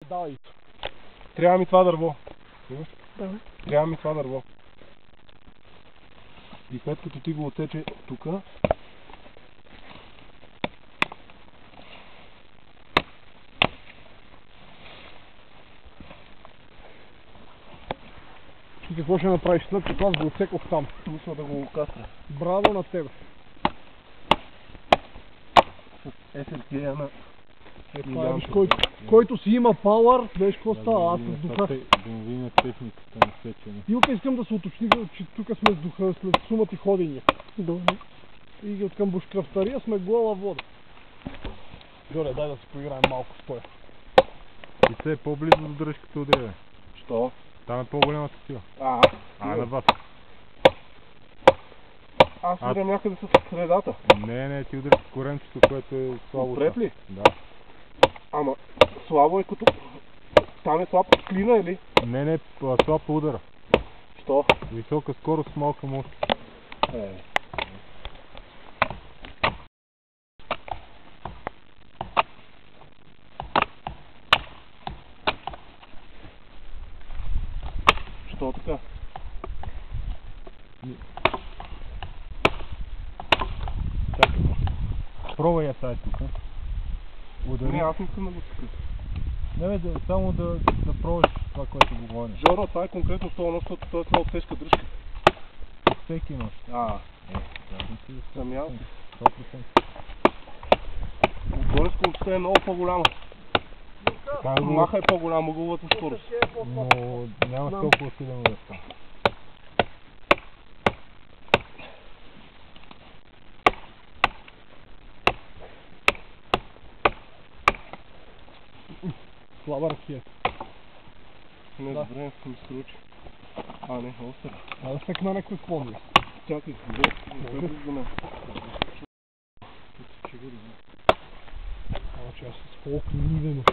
Давай. Трябва ми това дърво. Да. Трябва ми това дърво. И след като ти го отсече тука, и какво ще направиш след като аз го отсекох там? Мисля да го кастря. Браво на тебе! SLK на... Който си има пауър, виж какво става, аз с духа. Да му видим техниката на сечене. Илка, искам да се уточни, че тук сме с духа, след сумата и ходения. Добре. И от към бушкрафтария сме гола вода. Жоре, дай да се поиграем малко с тоя. И се е по-близо до дръжката от реве. Що? Там е по-голямата сила. На вас. Аз удрям някъде с средата. Не, ти удриш коренчето, което е слабо. Отпред ли? Да. Ама, слабо е като... Там е слаб клина или? Не, слаб по удара. Що? Висока скорост, малка мощ. Що така? Чакай. Пробвай я тази тук. Удари. Не, аз не искам да го тука. Не, само да пробваш това, което го говориш. Жоро, това е конкретно това, защото това е това тежка дръжка. Всеки имаш. Самял. 100%. Отгоре скоростта е много по-голяма. Маха е по-голяма угловата скорост. Но нямаш толкова силен удар. Слаба ракия. Не, добре, ми се случи. Не, остър. Да стъкна някой клон. Чакай, добре за мен. Че аз с фолк нивено.